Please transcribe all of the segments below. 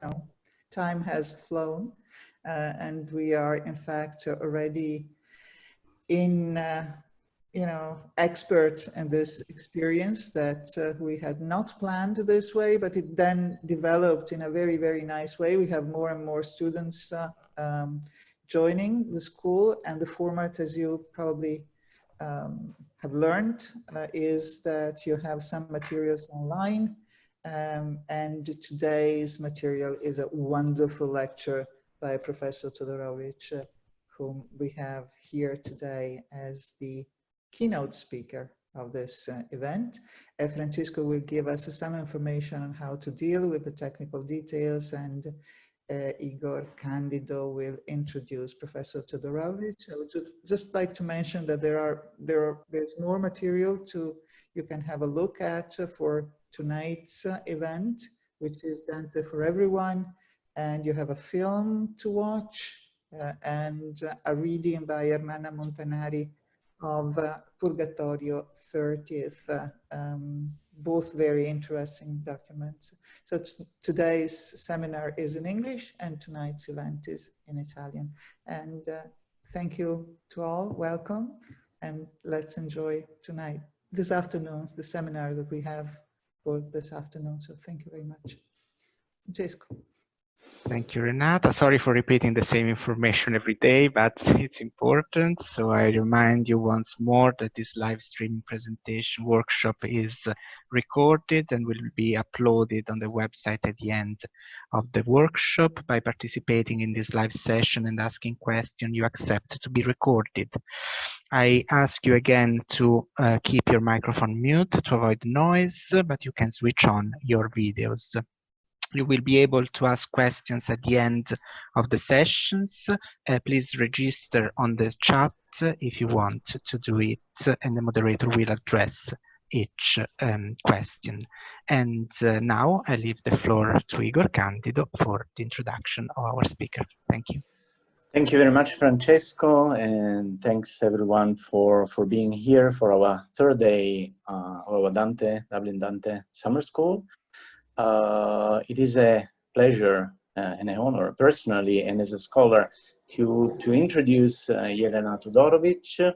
know, time has flown, and we are in fact already in you know, experts in this experience that we had not planned this way, but it then developed in a very, very nice way. We have more and more students joining the school, and the format, as you probably have learned, is that you have some materials online, and today's material is a wonderful lecture by Professor Todorovic, whom we have here today as the keynote speaker of this event. Francisco will give us some information on how to deal with the technical details, and Igor Candido will introduce Professor Todorovic. I would just like to mention that there's more material you can have a look at for tonight's event, which is Dante for Everyone, and you have a film to watch and a reading by Hermana Montanari of Purgatorio 30th, both very interesting documents. So today's seminar is in English and tonight's event is in Italian. And thank you to all, welcome, and let's enjoy tonight, this afternoon, the seminar that we have for this afternoon. So thank you very much. Francesco. Thank you, Renata. Sorry for repeating the same information every day, but it's important. So I remind you once more that this live stream presentation workshop is recorded and will be uploaded on the website at the end of the workshop. By participating in this live session and asking questions, you accept to be recorded. I ask you again to keep your microphone mute to avoid noise, but you can switch on your videos. You will be able to ask questions at the end of the sessions. Please register on the chat if you want to do it, and the moderator will address each question. And now I leave the floor to Igor Candido for the introduction of our speaker. Thank you. Thank you very much, Francesco, and thanks everyone for being here for our third day of our Dublin Dante Summer School. It is a pleasure and an honor personally and as a scholar to introduce Jelena Todorovic,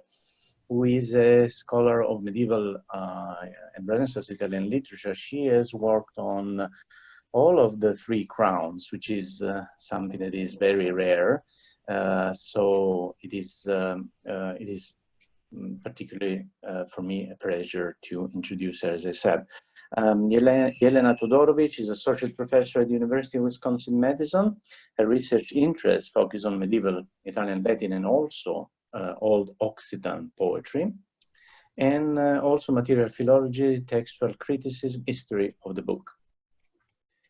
who is a scholar of medieval and Renaissance Italian literature. She has worked on all of the three crowns, which is something that is very rare. So it is particularly for me a pleasure to introduce her, as I said. Jelena Todorovic is associate professor at the University of Wisconsin-Madison. Her research interests focus on medieval Italian Latin and also Old Occitan poetry, and also material philology, textual criticism, history of the book.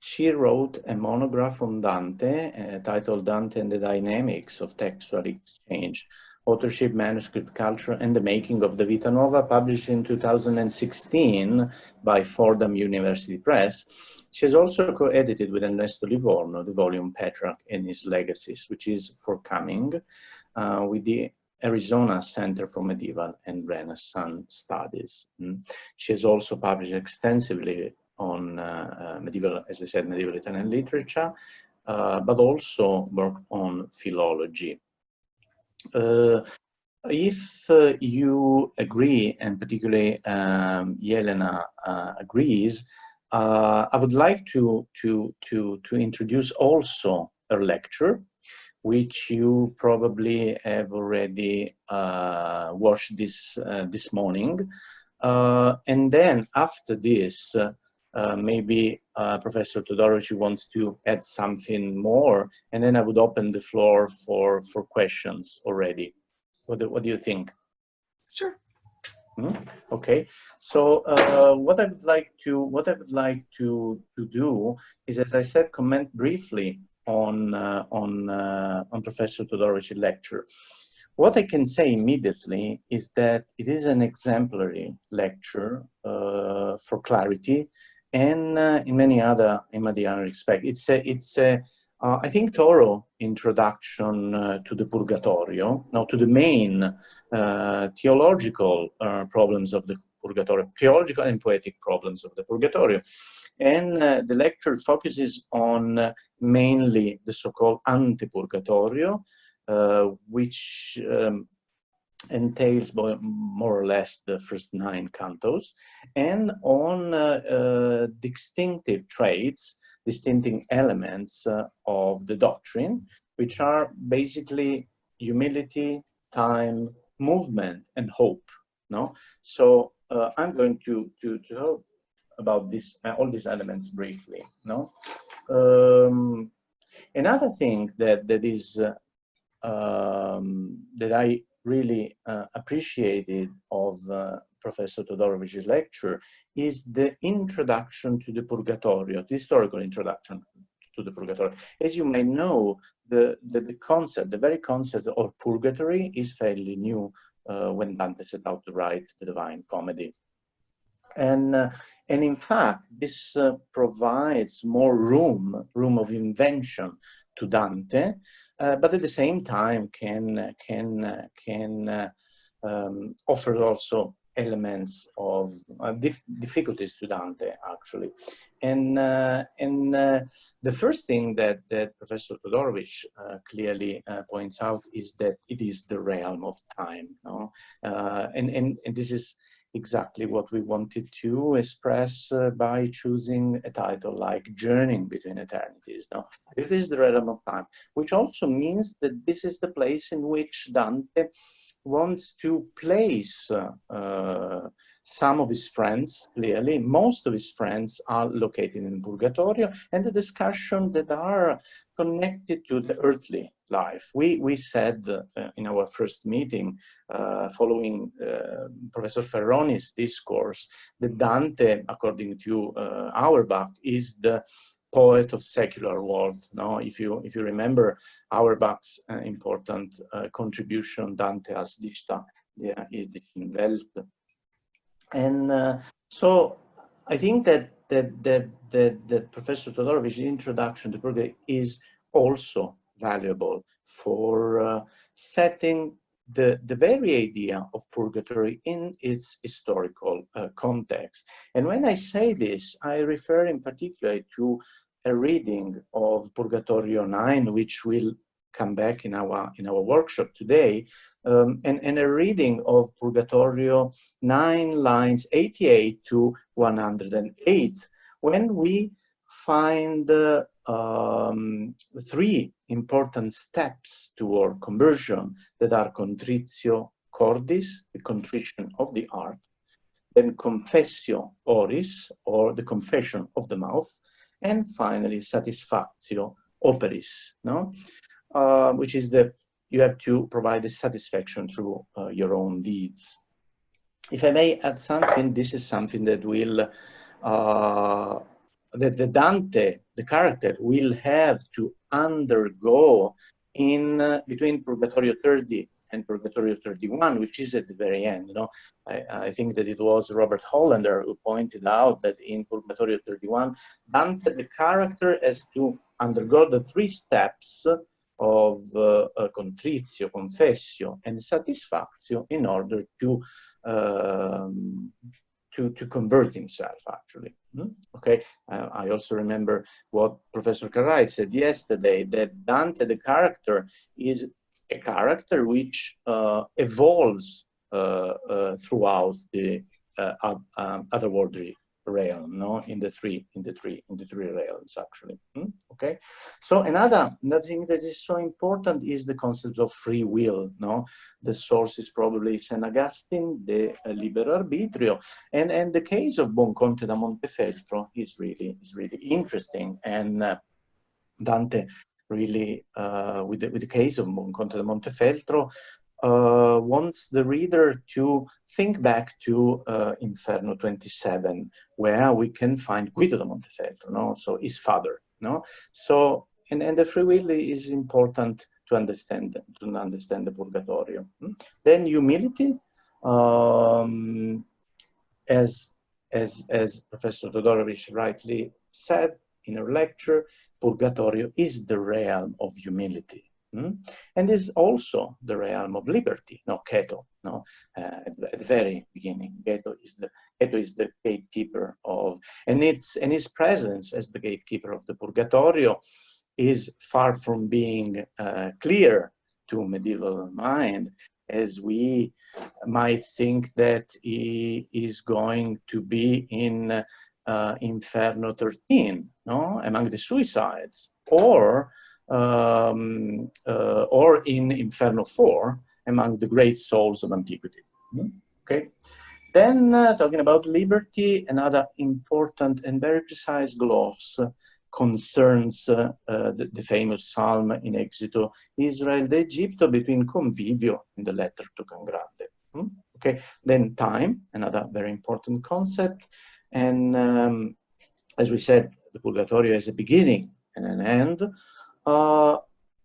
She wrote a monograph on Dante titled Dante and the Dynamics of Textual Exchange, Authorship, Manuscript Culture, and the Making of the Vita Nuova, published in 2016 by Fordham University Press. She has also co-edited with Ernesto Livorno the volume Petrarch and His Legacies, which is forthcoming with the Arizona Center for Medieval and Renaissance Studies. She has also published extensively on medieval, as I said, medieval Italian literature, but also worked on philology. If you agree, and particularly Jelena agrees, I would like to introduce also her lecture, which you probably have already watched this morning, and then after this, maybe Professor Todorovic wants to add something more, and then I would open the floor for questions already. What do you think? Sure. Okay. So what I would like to do is, as I said, comment briefly on Professor Todorovic's lecture. What I can say immediately is that it is an exemplary lecture for clarity, and in many other respects. It's a I think thorough introduction to the Purgatorio, now to the main theological problems of the Purgatorio, theological and poetic problems of the Purgatorio. And the lecture focuses on mainly the so-called Purgatorio, which entails more or less the first 9 cantos, and on distinctive traits, distinctive elements of the doctrine, which are basically humility, time, movement, and hope. No, so I'm going to talk about this, all these elements briefly. No, another thing that is that I really appreciated of Professor Todorovic's lecture is the introduction to the Purgatorio, the historical introduction to the Purgatorio. As you may know, the concept, the very concept of purgatory is fairly new when Dante set out to write the Divine Comedy. And in fact, this provides more room of invention to Dante, but at the same time can offer also elements of difficulties to Dante, actually. And the first thing that Professor Todorovic clearly points out is that it is the realm of time, no? And this is exactly what we wanted to express by choosing a title like Journeying Between Eternities. No? It is the realm of time, which also means that this is the place in which Dante wants to place some of his friends. Clearly, most of his friends are located in Purgatorio, and the discussion that are connected to the earthly life. We said in our first meeting, following Professor Ferroni's discourse, that Dante, according to Auerbach, is the poet of secular world. No, if you remember Auerbach's important contribution, Dante als Dichter der irdischen Welt, and so I think that Professor Todorovic's introduction to Purgatory is also valuable for setting the very idea of purgatory in its historical context. And when I say this, I refer in particular to a reading of Purgatorio 9, which will come back in our workshop today, and a reading of Purgatorio 9, lines 88 to 108, when we find 3 important steps toward conversion that are contritio cordis, the contrition of the heart, then confessio oris, or the confession of the mouth, and finally satisfactio operis, no? Which is you have to provide the satisfaction through your own deeds. If I may add something, this is something that will that the Dante, the character, will have to undergo in between Purgatorio 30 and Purgatorio 31, which is at the very end. You know, I think that it was Robert Hollander who pointed out that in Purgatorio 31, Dante, the character, has to undergo the 3 steps of contritio, confessio, and satisfactio in order to convert himself, actually. Okay, I also remember what Professor Carrai said yesterday, that Dante, the character, is a character which evolves throughout the otherworldly realm, no, in the three realms, actually. Okay, so another thing that is so important is the concept of free will. No, the source is probably St. Augustine, the libero arbitrio, and the case of Buonconte da Montefeltro is really interesting, and Dante really with the case of Buonconte da Montefeltro wants the reader to think back to Inferno 27, where we can find Guido da Montefeltro, no? So his father, no? So and the free will is important to understand the Purgatorio. Then humility, as Professor Todorovic rightly said in her lecture, Purgatorio is the realm of humility. And is also the realm of liberty, Keto, at the very beginning. Keto is the gatekeeper of, and his presence as the gatekeeper of the Purgatorio is far from being clear to medieval mind, as we might think that he is going to be in Inferno 13, among the suicides, or in Inferno 4, among the great souls of antiquity. Okay. Then, talking about liberty, another important and very precise gloss concerns the famous psalm in Exito, Israel de Egipto, between Convivio and the letter to Cangrande. Okay. Then time, another very important concept. And as we said, the Purgatorio has a beginning and an end.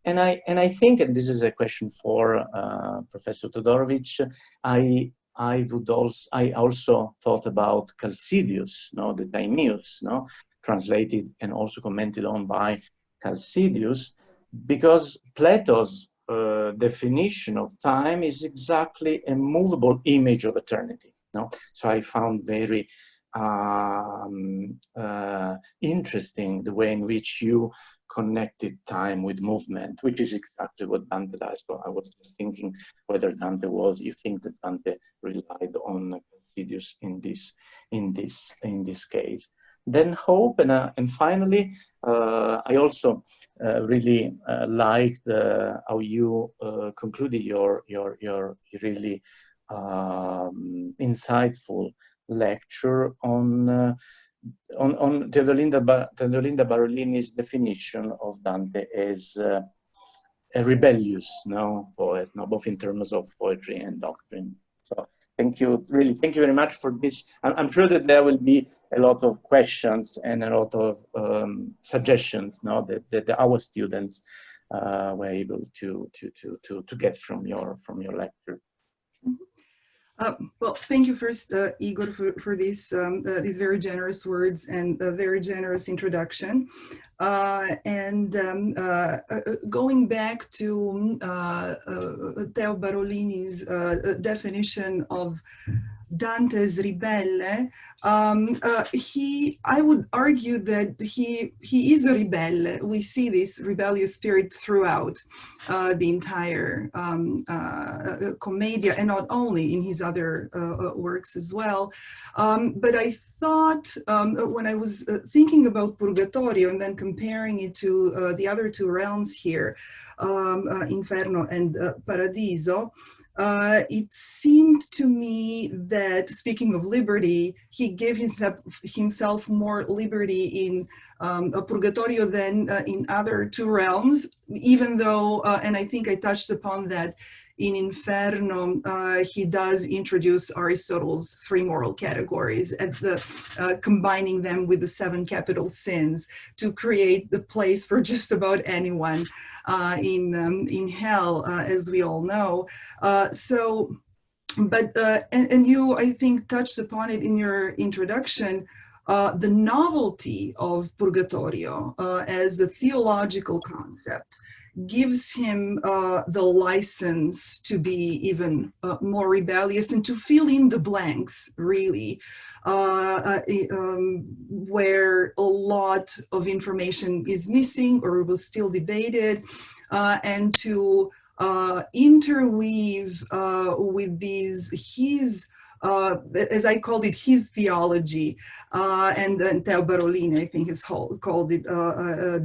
And I think, and this is a question for Professor Todorovic, I also thought about Chalcidius, the Timaeus, translated and also commented on by Chalcidius, because Plato's definition of time is exactly a movable image of eternity. So I found very interesting the way in which you connected time with movement, which is exactly what Dante does. So I was just thinking whether you think that Dante relied on Chalcidius in this case. Then hope, and finally, I also really liked how you concluded your really insightful lecture on Teodolinda Barolini's definition of Dante as a rebellious poet, both in terms of poetry and doctrine. So thank you very much for this. I'm sure that there will be a lot of questions and a lot of suggestions that our students were able to get from your lecture. Well, thank you first, Igor, for these very generous words and a very generous introduction. Going back to Teo Barolini's definition of Dante's Ribelle, I would argue that he is a rebelle. We see this rebellious spirit throughout the entire Commedia, and not only in his other works as well. But I thought when I was thinking about Purgatorio and then comparing it to the other two realms here, Inferno and Paradiso, it seemed to me that, speaking of liberty, he gave himself more liberty in Purgatorio than in other two realms, even though, and I think I touched upon that, in Inferno, he does introduce Aristotle's three moral categories, and combining them with the 7 capital sins to create the place for just about anyone in hell, as we all know. And you, I think, touched upon it in your introduction, the novelty of Purgatorio as a theological concept gives him the license to be even more rebellious and to fill in the blanks, really, where a lot of information is missing or was still debated, and to interweave with his as I called it, his theology, and Teo Barolini, I think, has called it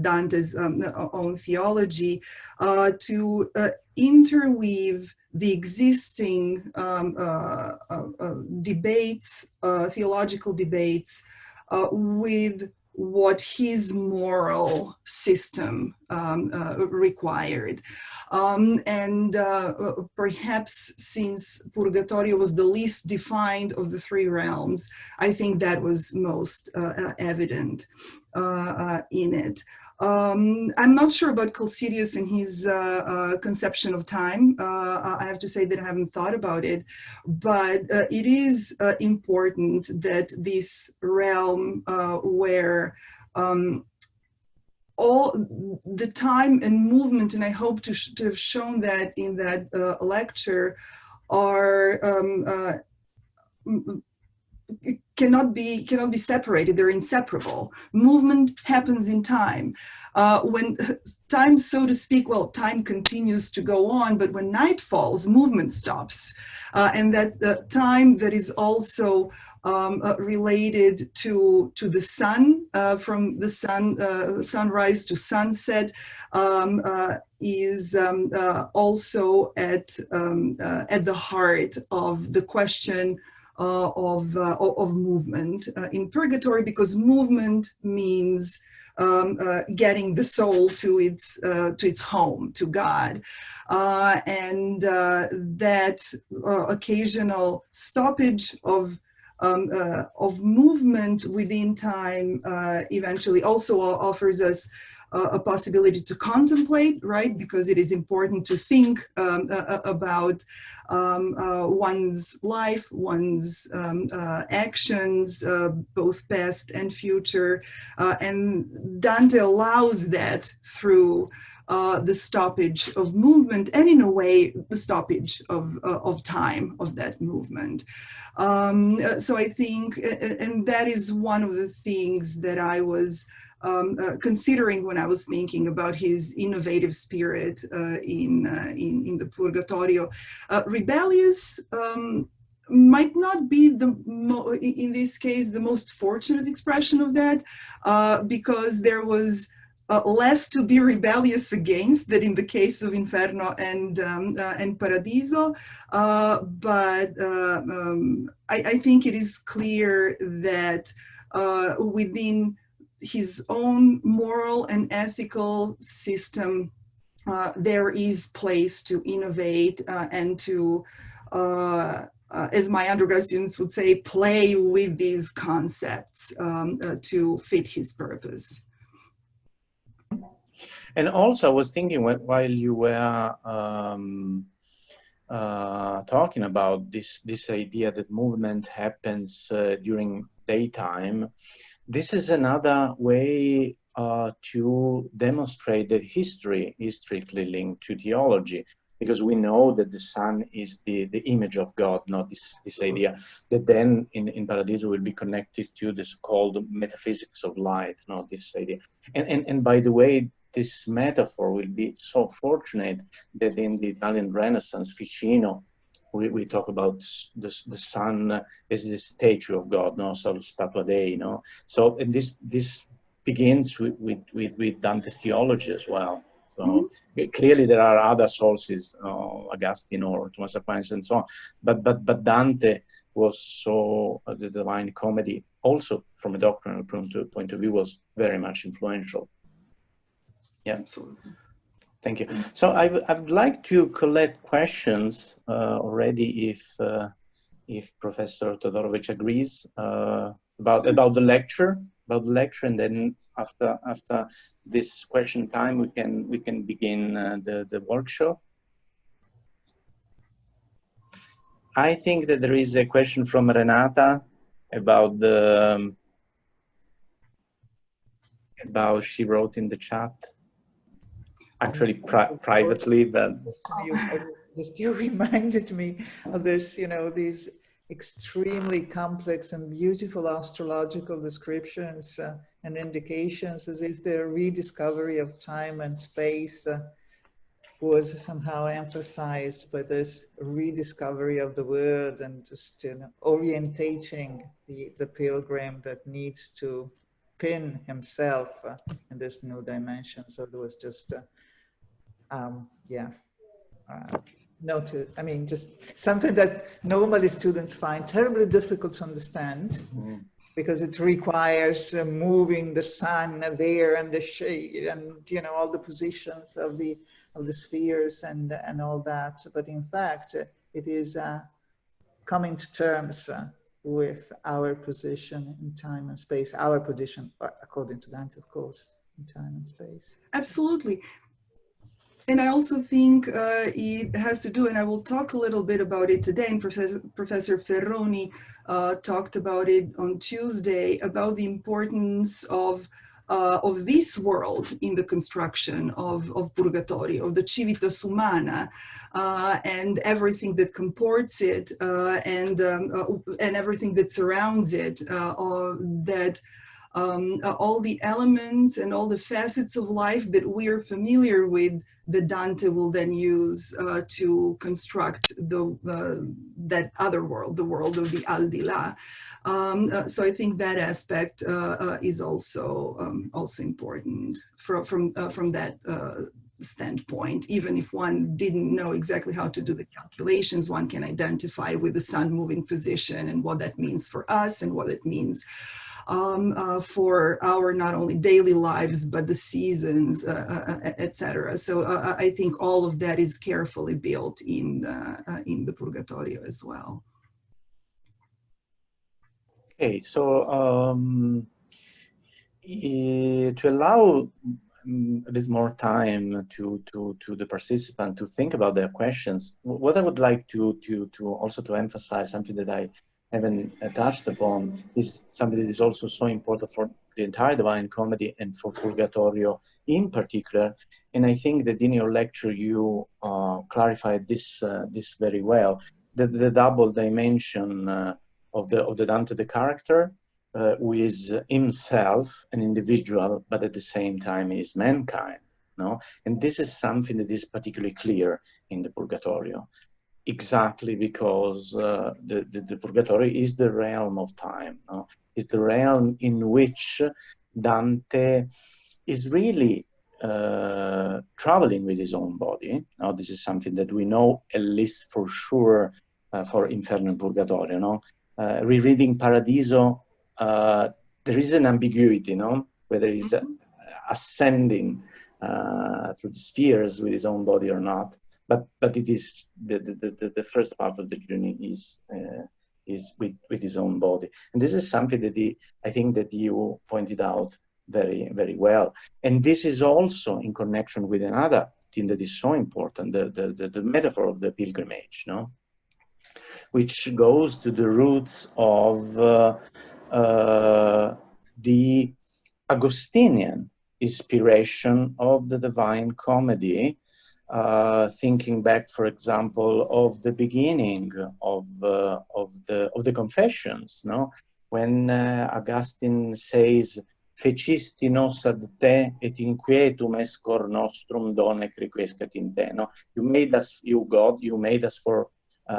Dante's own theology, to interweave the existing debates, theological debates, with what his moral system required. Perhaps since Purgatorio was the least defined of the 3 realms, I think that was most evident in it. I'm not sure about Chalcidius and his conception of time. I have to say that I haven't thought about it, but it is important that this realm where all the time and movement, and I hope to have shown that in that lecture, are cannot be separated. They're inseparable. Movement happens in time. When time, so to speak, well, time continues to go on, but when night falls, movement stops, and that time that is also related to the sun, from the sunrise to sunset, is also at the heart of the question of movement in Purgatory, because movement means getting the soul to its home, to God, and that occasional stoppage of movement within time eventually also offers us a possibility to contemplate, right? Because it is important to think about one's life, one's actions, both past and future. And Dante allows that through the stoppage of movement, and in a way, the stoppage of time, of that movement. So I think, and that is one of the things that I was considering when I was thinking about his innovative spirit in the Purgatorio. Rebellious might not be in this case the most fortunate expression of that, because there was less to be rebellious against than in the case of Inferno and Paradiso, but I think it is clear that within his own moral and ethical system, there is place to innovate and to, as my undergrad students would say, play with these concepts to fit his purpose. And also, I was thinking while you were talking about this idea that movement happens during daytime. This is another way to demonstrate that history is strictly linked to theology, because we know that the sun is the image of God, not this idea that then in Paradiso will be connected to the so-called metaphysics of light, not this idea. And by the way, this metaphor will be so fortunate that in the Italian Renaissance, Ficino, we talk about the sun as the statue of God, no, so Statua Dei, no. So and this begins with Dante's theology as well. So clearly there are other sources, Augustine or Thomas Aquinas and so on, but Dante was so the Divine Comedy, also from a doctrinal point of view, was very much influential. Yeah, absolutely. Thank you. So I'd like to collect questions already, if Professor Todorovic agrees, about the lecture, and then after this question time, we can begin the workshop. I think that there is a question from Renata about she wrote in the chat. Actually, privately, but you reminded me of this, these extremely complex and beautiful astrological descriptions and indications, as if the rediscovery of time and space was somehow emphasized by this rediscovery of the word, and just orientating the pilgrim that needs to pin himself in this new dimension. So there was just just something that normally students find terribly difficult to understand, because it requires moving the sun there and the shade and all the positions of the spheres and all that. But in fact, it is coming to terms with our position in time and space, our position, according to Dante, of course, in time and space. Absolutely. And I also think it has to do, and I will talk a little bit about it today, and Professor Ferroni talked about it on Tuesday, about the importance of of this world in the construction of Purgatorio, of the civitas humana, and everything that comports it, and everything that surrounds it, that all the elements and all the facets of life that we are familiar with, that Dante will then use to construct that other world, the world of the al di là. So I think that aspect is also important from that standpoint. Even if one didn't know exactly how to do the calculations, one can identify with the sun moving position and what that means for us and what it means for our not only daily lives, but the seasons, etc. So I think all of that is carefully built in the Purgatorio as well. Okay, so to allow a bit more time to the participant to think about their questions, what I would like to also to emphasize, something that I haven't touched upon, is something that is also so important for the entire Divine Comedy and for Purgatorio in particular. And I think that in your lecture you clarified this very well, that the double dimension of the Dante, the character, who is himself an individual, but at the same time is mankind. No? And this is something that is particularly clear in the Purgatorio. Exactly because the Purgatorio is the realm of time. No? It's the realm in which Dante is really traveling with his own body. Now, this is something that we know at least for sure for Inferno and Purgatorio. No? Rereading Paradiso, there is an ambiguity, no? Whether he's ascending through the spheres with his own body or not. But it is the first part of the journey is with his own body, and this is something that I think that you pointed out very, very well. And this is also in connection with another thing that is so important, the metaphor of the pilgrimage, no? Which goes to the roots of the Augustinian inspiration of the Divine Comedy. Thinking back, for example, of the beginning of the Confessions, no? When Augustine says, "Fecisti nos ad te, et inquietum est cor nostrum donec requiescat in te." No? You made us, you God, you made us for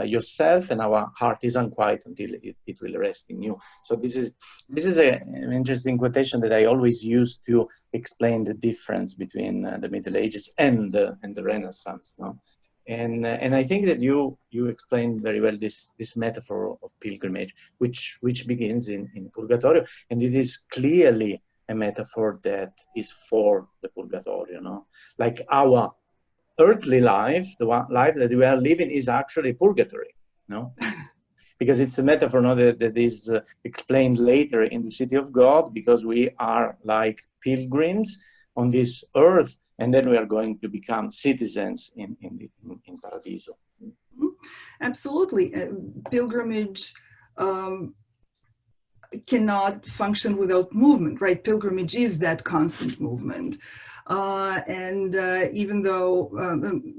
yourself, and our heart is unquiet until it will rest in you. So this is an interesting quotation that I always use to explain the difference between the Middle Ages and the Renaissance. No? And I think that you explained very well this metaphor of pilgrimage, which begins in Purgatorio, and it is clearly a metaphor that is for the Purgatorio. No? Like our earthly life, the life that we are living, is actually purgatory, no? Because it's a metaphor, no, that is explained later in the City of God, because we are like pilgrims on this earth, and then we are going to become citizens in Paradiso. Absolutely. Pilgrimage cannot function without movement, right? Pilgrimage is that constant movement. Even though,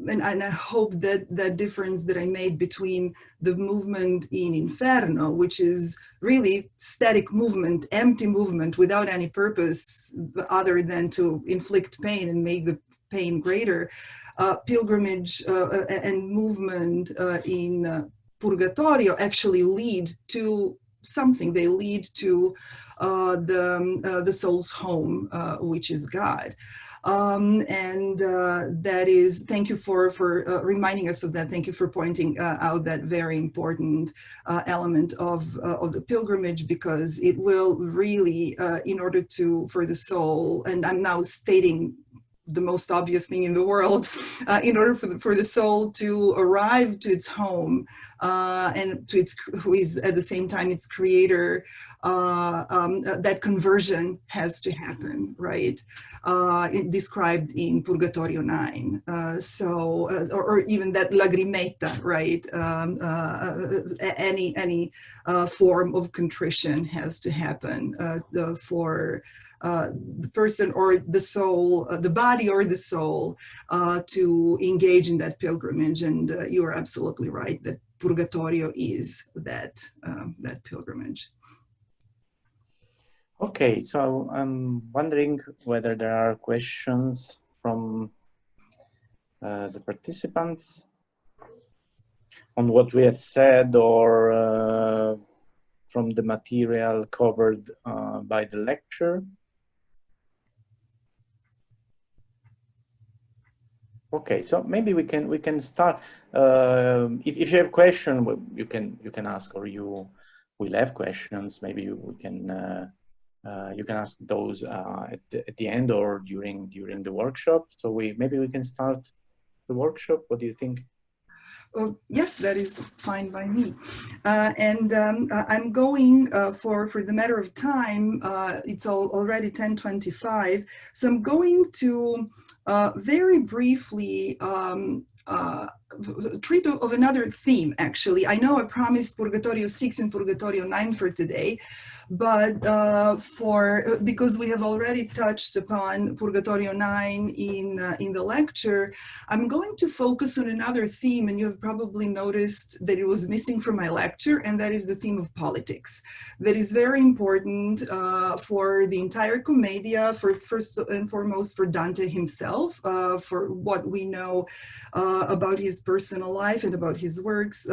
and I hope that difference that I made between the movement in Inferno, which is really static movement, empty movement without any purpose other than to inflict pain and make the pain greater, pilgrimage and movement in Purgatorio actually lead to something. They lead to the soul's home, which is God. That is, thank you for reminding us of that. Thank you for pointing out that very important element of the pilgrimage, because it will really, in order for the soul, and I'm now stating the most obvious thing in the world, in order for the soul to arrive to its home and to its, who is at the same time its creator, that conversion has to happen, right? Described in Purgatorio 9. Or even that lagrimetta, right? Any form of contrition has to happen for the person or the soul, the body or the soul, to engage in that pilgrimage. And you are absolutely right that Purgatorio is that pilgrimage. Okay, so I'm wondering whether there are questions from the participants on what we have said, or from the material covered by the lecture. Okay, so maybe we can start. If you have question, you can ask, or you will have questions. Maybe we can you can ask those at the end or during the workshop. So maybe we can start the workshop. What do you think? Yes, that is fine by me. I'm going for the matter of time. It's already 10:25, so I'm going to very briefly treat of another theme. Actually, I know I promised Purgatorio 6 and Purgatorio 9 for today, but because we have already touched upon Purgatorio 9 in the lecture, I'm going to focus on another theme, and you have probably noticed that it was missing from my lecture, and that is the theme of politics. That is very important for the entire Commedia, for first and foremost for Dante himself, for what we know about his personal life and about his works.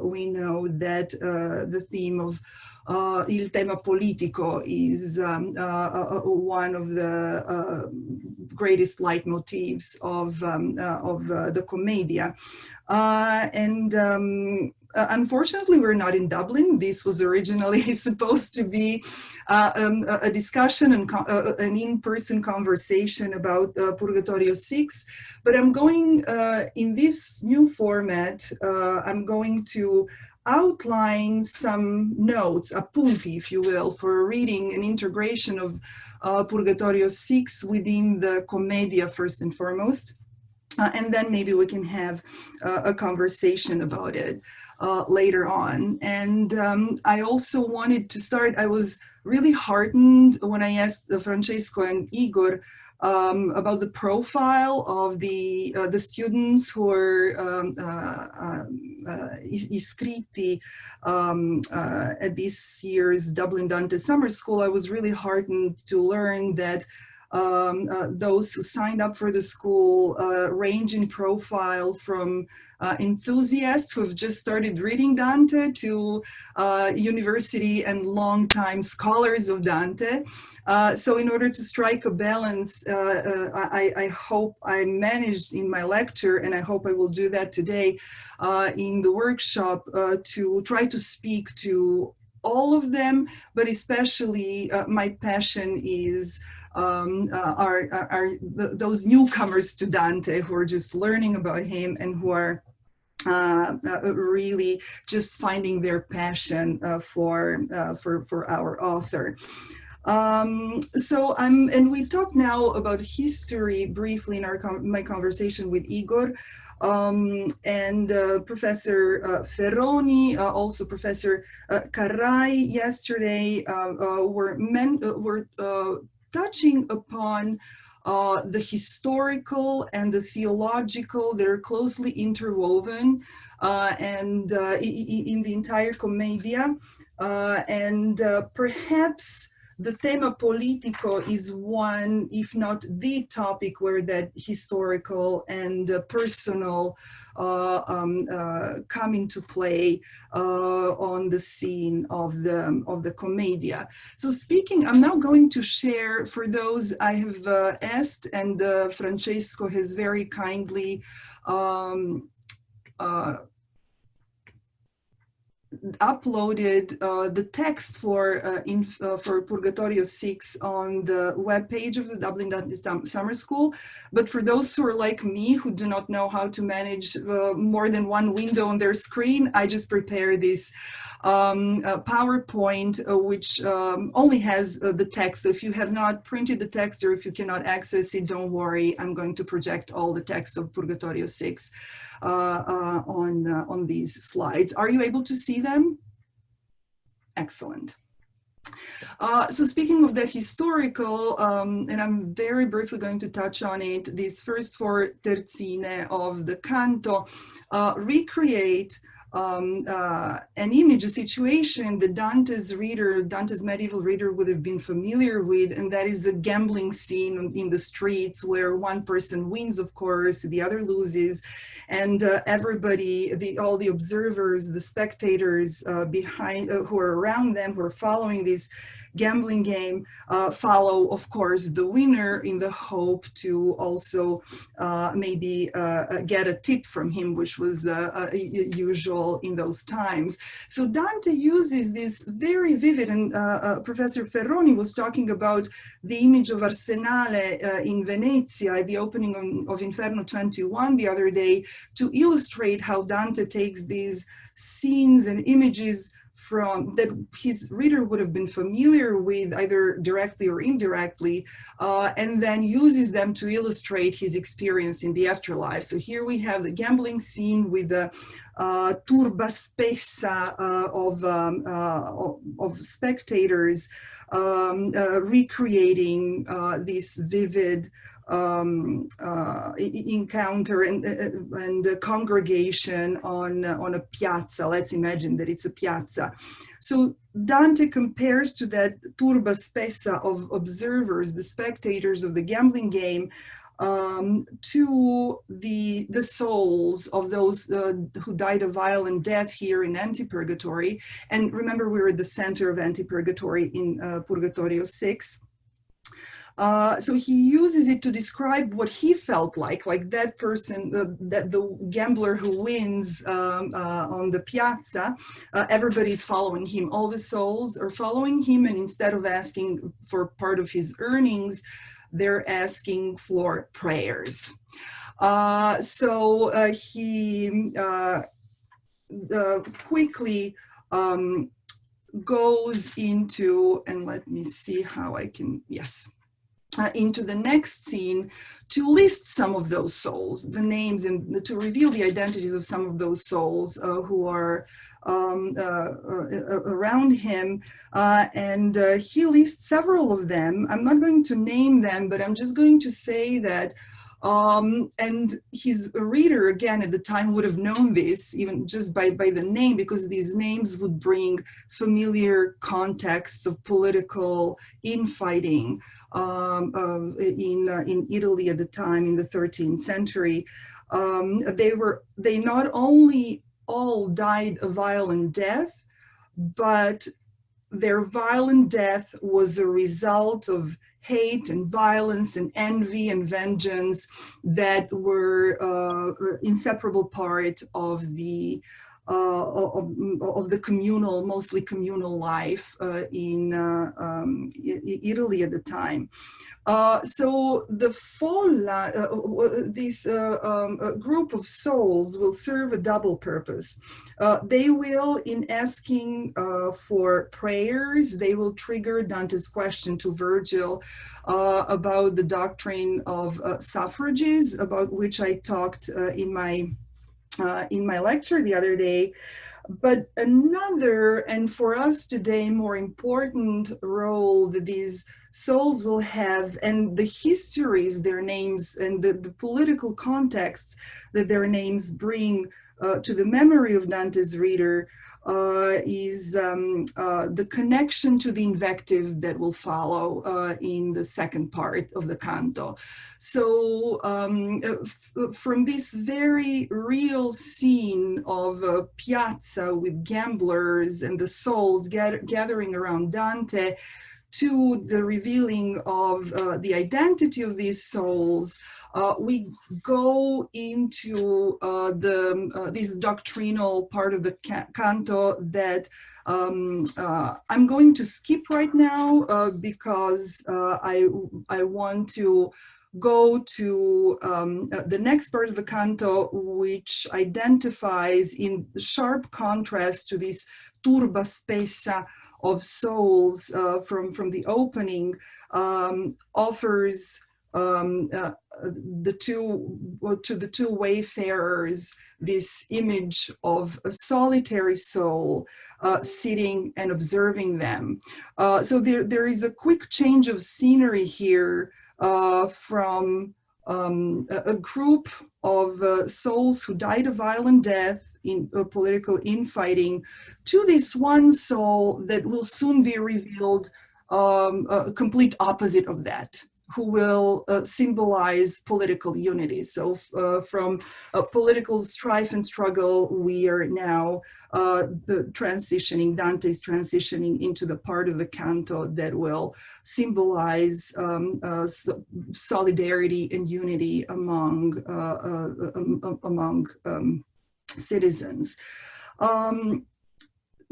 We know that the theme of il tema politico is one of the greatest leitmotifs of the Commedia. Unfortunately, we're not in Dublin. This was originally supposed to be a discussion and an in-person conversation about Purgatorio 6, but I'm going, in this new format, I'm going to outline some notes, appunti, if you will, for reading and integration of Purgatorio 6 within the Commedia first and foremost. And then maybe we can have a conversation about it later on. And I also wanted to start, I was really heartened when I asked Francesco and Igor about the profile of the students who are iscritti at this year's Dublin Dante Summer School. I was really heartened to learn that those who signed up for the school range in profile from enthusiasts who have just started reading Dante to university and longtime scholars of Dante. So in order to strike a balance, I hope I managed in my lecture, and I hope I will do that today in the workshop, to try to speak to all of them, but especially my passion is are those newcomers to Dante who are just learning about him and who are really just finding their passion for our author. And we talked now about history briefly in my conversation with Igor. And Professor Ferroni, also Professor Carrai yesterday were touching upon the historical and the theological that are closely interwoven in the entire Commedia. Perhaps the tema politico is one, if not the topic, where that historical and personal come into play on the scene of the Commedia. So speaking, I'm now going to share for those I have asked, and Francesco has very kindly uploaded the text for Purgatorio 6 on the webpage of the Dublin Dante Summer School. But for those who are like me, who do not know how to manage more than one window on their screen, I just prepare this PowerPoint, which only has the text. So if you have not printed the text, or if you cannot access it, don't worry, I'm going to project all the text of Purgatorio 6 on these slides. Are you able to see them? Excellent. So speaking of that historical, and I'm very briefly going to touch on it, these first four terzine of the canto recreate an image, a situation that Dante's medieval reader would have been familiar with, and that is a gambling scene in the streets where one person wins, of course, the other loses, and everybody, all the observers, the spectators behind, who are around them, who are following this gambling game, follow, of course, the winner in the hope to also maybe get a tip from him, which was usual in those times. So Dante uses this very vivid, and Professor Ferroni was talking about the image of Arsenale in Venezia at the opening of Inferno 21 the other day, to illustrate how Dante takes these scenes and images from that his reader would have been familiar with, either directly or indirectly, and then uses them to illustrate his experience in the afterlife. So here we have the gambling scene with the turba spessa of spectators recreating this vivid encounter and congregation on a piazza. Let's imagine that it's a piazza. So Dante compares to that turba spessa of observers, the spectators of the gambling game, to the souls of those who died a violent death here in Anti-Purgatory. And remember, we're at the center of Anti-Purgatory in Purgatorio 6. So he uses it to describe what he felt like that person, that the gambler who wins on the piazza, everybody's following him. All the souls are following him, and instead of asking for part of his earnings, they're asking for prayers. So he quickly goes into, and let me see how I can, yes. Into the next scene to list some of those souls, the names, and to reveal the identities of some of those souls who are around him. And he lists several of them. I'm not going to name them, but I'm just going to say that and his reader, again, at the time would have known this, even just by the name, because these names would bring familiar contexts of political infighting in Italy at the time, in the 13th century. They not only all died a violent death, but their violent death was a result of hate and violence and envy and vengeance that were inseparable part of the communal, mostly communal life in Italy at the time. So the folla, this group of souls will serve a double purpose. They will, in asking for prayers, they will trigger Dante's question to Virgil about the doctrine of suffrages, about which I talked in my lecture the other day. But another, and for us today, more important role that these souls will have, and the histories their names and the political contexts that their names bring to the memory of Dante's reader, is the connection to the invective that will follow in the second part of the canto. So from this very real scene of a piazza with gamblers and the souls gathering around Dante, to the revealing of the identity of these souls, we go into this doctrinal part of the canto that I'm going to skip right now because I want to go to the next part of the canto, which identifies in sharp contrast to this turba spessa of souls from the opening, offers to the two wayfarers this image of a solitary soul sitting and observing them. So there is a quick change of scenery here from a group of souls who died a violent death in political infighting to this one soul that will soon be revealed a complete opposite of that, who will symbolize political unity. So from political strife and struggle, we are now transitioning, Dante's transitioning into the part of the canto that will symbolize solidarity and unity among citizens.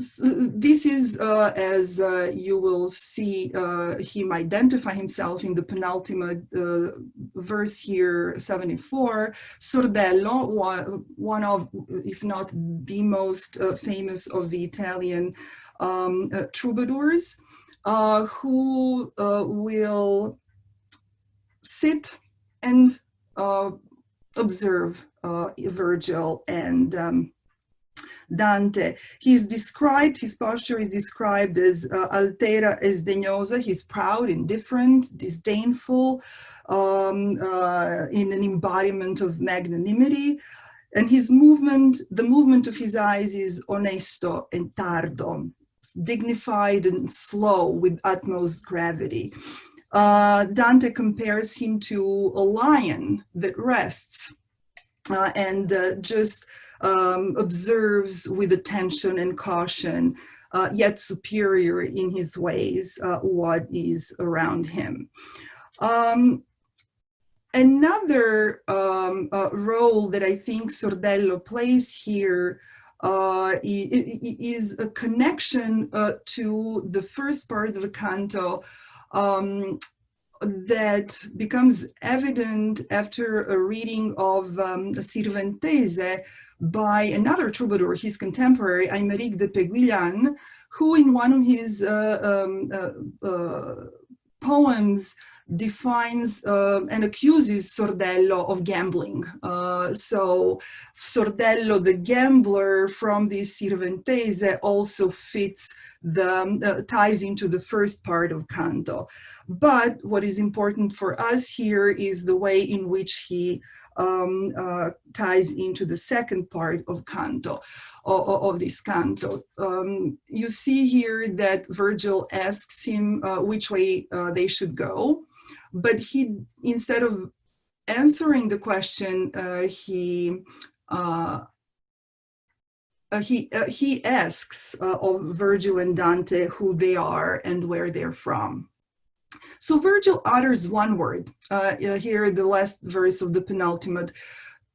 So this is, as you will see him identify himself in the penultimate verse here, 74, Sordello, one of, if not the most famous of the Italian troubadours, who will sit and observe Virgil and Dante. He's described, his posture is described as altera e sdegnosa. He's proud, indifferent, disdainful, in an embodiment of magnanimity. And his movement, the movement of his eyes is onesto and tardo, dignified and slow with utmost gravity. Dante compares him to a lion that rests and just observes with attention and caution, yet superior in his ways, what is around him. Another role that I think Sordello plays here is a connection to the first part of the canto that becomes evident after a reading of Sirventese by another troubadour, his contemporary, Aymeric de Peguilhan, who in one of his poems defines and accuses Sordello of gambling. So Sordello, the gambler from this Sirventese, also fits the, ties into the first part of canto. But what is important for us here is the way in which he ties into the second part of canto, of this canto. You see here that Virgil asks him which way they should go, but he, instead of answering the question, he asks of Virgil and Dante who they are and where they're from. So Virgil utters one word, here the last verse of the penultimate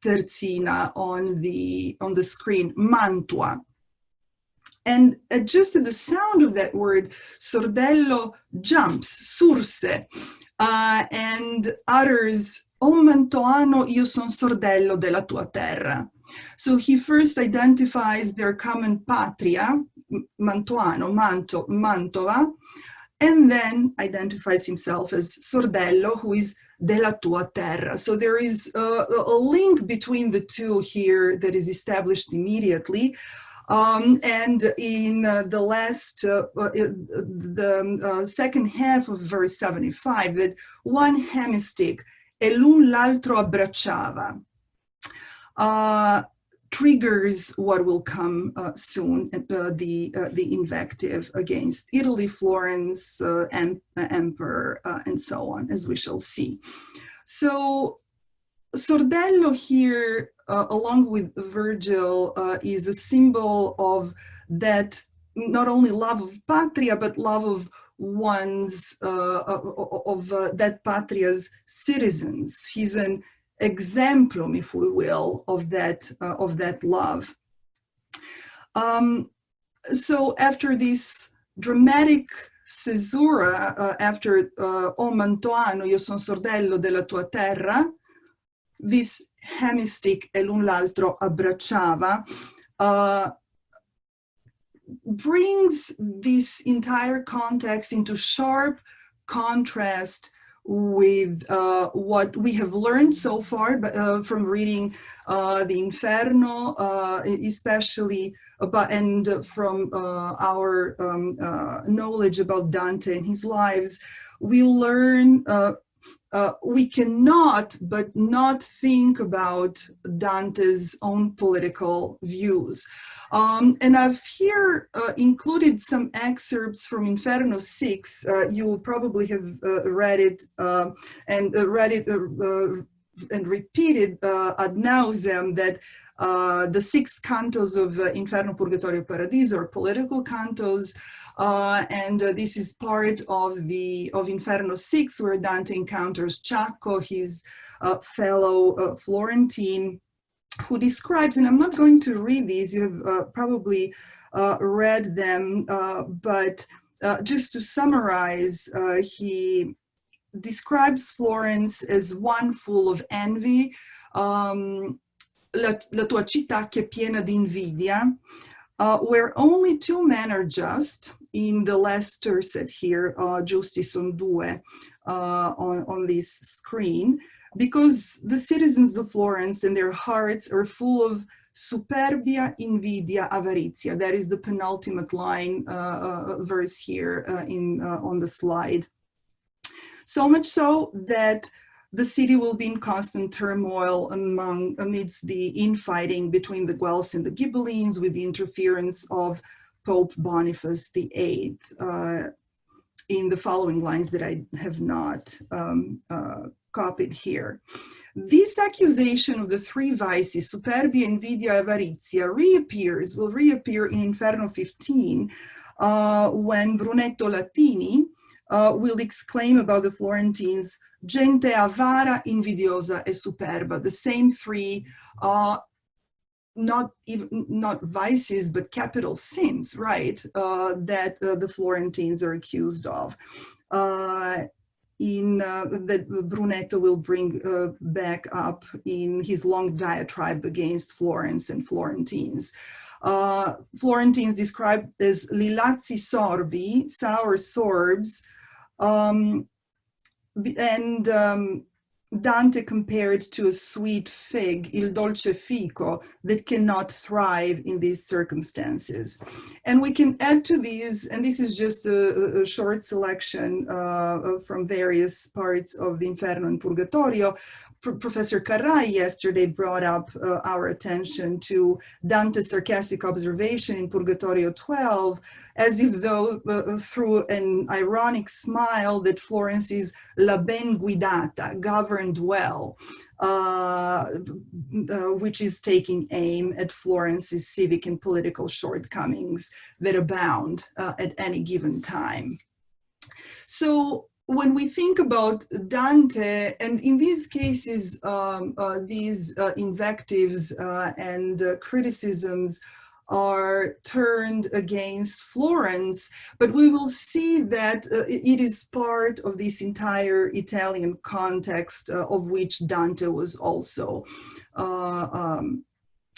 terzina on the screen, mantua. And just at the sound of that word, Sordello jumps, surse, and utters, "O Mantoano, io son sordello della tua terra." So he first identifies their common patria, Mantuano, Mantova, and then identifies himself as Sordello, who is della tua terra. So there is a link between the two here that is established immediately. And in the last, the second half of verse 75, that one hemistick, e l'un l'altro abbracciava, triggers what will come soon, the invective against Italy, Florence, emperor, and so on, as we shall see. So Sordello here, along with Virgil, is a symbol of that, not only love of patria, but love of one's, that patria's citizens. He's an exemplum, if we will, of that love. So after this dramatic cesura, after O Mantoano, io son sordello della tua terra, this hemistich e l'un l'altro abbracciava, brings this entire context into sharp contrast with what we have learned so far from reading the Inferno, especially about, and from our knowledge about Dante and his lives. We learn we cannot but not think about Dante's own political views. And I've here included some excerpts from Inferno 6. You probably have read it and repeated ad nauseam that the 6 cantos of Inferno, Purgatorio, Paradiso are political cantos. And this is part of Inferno 6, where Dante encounters Ciacco, his fellow Florentine, who describes, and I'm not going to read these, you have probably read them, but just to summarize, he describes Florence as one full of envy, la tua città che è piena di invidia, where only 2 men are just. In the last tercet here, giusti son due on this screen, because the citizens of Florence and their hearts are full of superbia, invidia, avarizia. That is the penultimate line verse here on the slide. So much so that the city will be in constant turmoil amidst the infighting between the Guelphs and the Ghibellines, with the interference of Pope Boniface VIII, in the following lines that I have not copied here. This accusation of the 3 vices, superbia, invidia, avarizia, will reappear in Inferno 15, when Brunetto Latini will exclaim about the Florentines, gente avara, invidiosa e superba. The same 3 not vices, but capital sins, right? That the Florentines are accused of. That Brunetto will bring back up in his long diatribe against Florence and Florentines. Florentines described as lilazzi sorbi, sour sorbs, and Dante compared to a sweet fig, il dolce fico, that cannot thrive in these circumstances. And we can add to these, and this is just a short selection from various parts of the Inferno and Purgatorio. Professor Carrai yesterday brought up our attention to Dante's sarcastic observation in Purgatorio 12, as if though through an ironic smile, that Florence is la ben guidata, governed well, which is taking aim at Florence's civic and political shortcomings that abound at any given time. So when we think about Dante, and in these cases, these invectives and criticisms are turned against Florence, but we will see that it is part of this entire Italian context of which Dante was also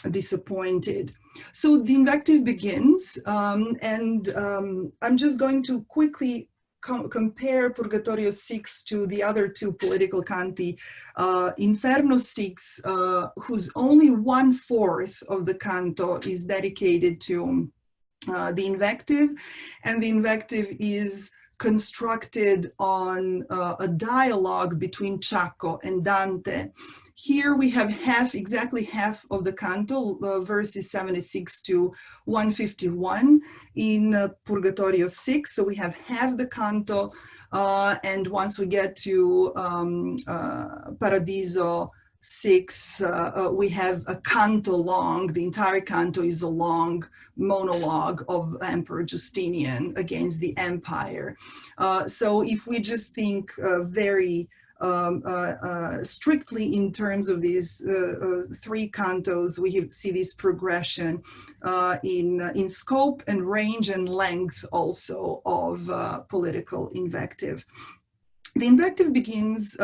disappointed. So the invective begins, and I'm just going to quickly compare Purgatorio 6 to the other 2 political canti. Inferno 6, whose only 1/4 of the canto is dedicated to the invective, and the invective is constructed on a dialogue between Ciacco and Dante. Here we have exactly half of the canto, verses 76 to 151 in Purgatorio 6. So we have half the canto, and once we get to Paradiso 6, we have a canto long. The entire canto is a long monologue of Emperor Justinian against the empire. So if we just think very strictly in terms of these three cantos, we see this progression in scope and range and length also of political invective. The invective begins,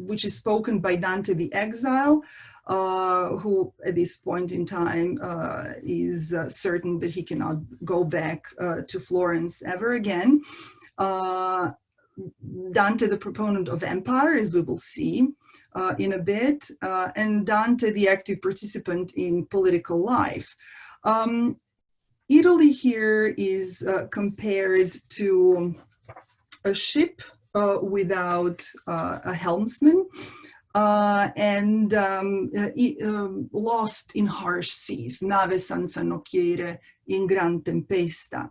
which is spoken by Dante the Exile, who at this point in time is certain that he cannot go back to Florence ever again. Dante, the proponent of empire, as we will see in a bit, and Dante, the active participant in political life. Italy here is compared to a ship without a helmsman, and lost in harsh seas, nave senza nocchiere in gran tempesta.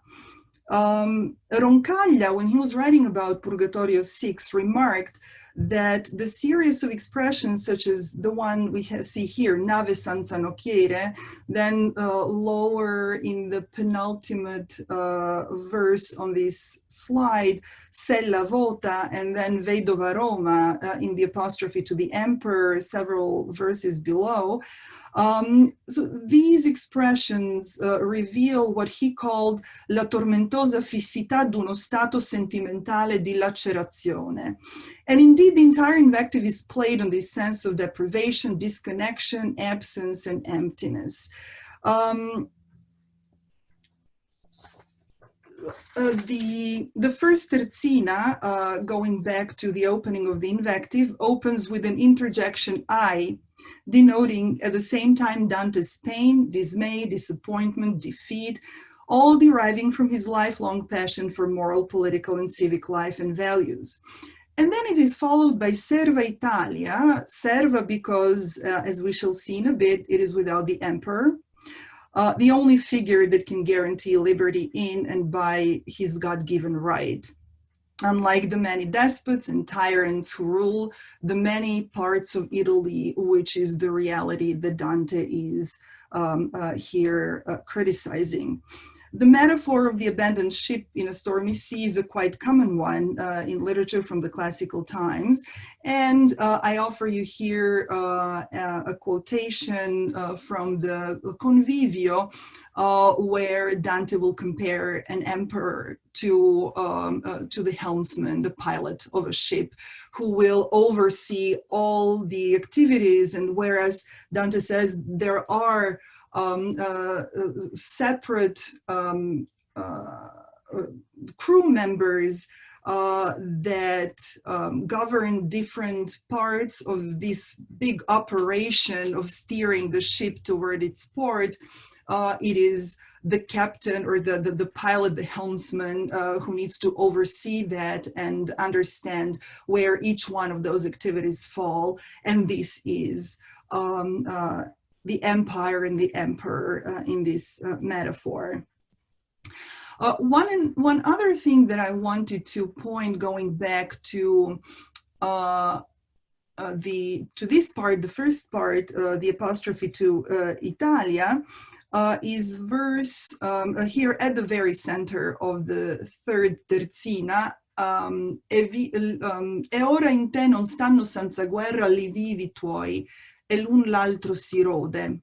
Roncaglia, when he was writing about Purgatorio 6, remarked that the series of expressions such as the one we see here, nave senza nocchiere, then lower in the penultimate verse on this slide, Sella vota, and then Vedova Roma in the apostrophe to the emperor several verses below. So these expressions reveal what he called la tormentosa fissità d'uno stato sentimentale di lacerazione. And indeed, the entire invective is played on this sense of deprivation, disconnection, absence, and emptiness. The first terzina, going back to the opening of the invective, opens with an interjection I, denoting at the same time Dante's pain, dismay, disappointment, defeat, all deriving from his lifelong passion for moral, political, and civic life and values. And then it is followed by Serva Italia, Serva because, as we shall see in a bit, it is without the emperor, the only figure that can guarantee liberty in and by his God-given right. Unlike the many despots and tyrants who rule the many parts of Italy, which is the reality that Dante is here criticizing. The metaphor of the abandoned ship in a stormy sea is a quite common one in literature from the classical times. And I offer you here a quotation from the Convivio, where Dante will compare an emperor to the helmsman, the pilot of a ship, who will oversee all the activities. And whereas Dante says there are separate crew members that govern different parts of this big operation of steering the ship toward its port, it is the captain or the pilot, the helmsman, who needs to oversee that and understand where each one of those activities fall. And this is the empire and the emperor in this metaphor. One other thing that I wanted to point, going back to this part, the first part, the apostrophe to Italia, is verse here at the very center of the third terzina. E ora in te non stanno senza guerra li vivi tuoi, e l'un l'altro si rode.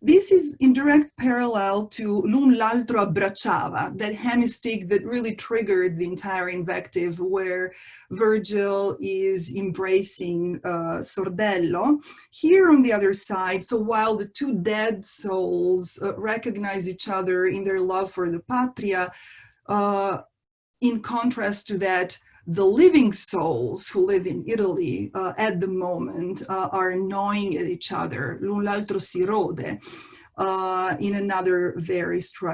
This is in direct parallel to l'un l'altro abbracciava, that hemistich that really triggered the entire invective, where Virgil is embracing Sordello. Here on the other side, so while the two dead souls recognize each other in their love for the patria, in contrast to that, the living souls who live in Italy at the moment are gnawing at each other, l'un l'altro si rode, in another very striking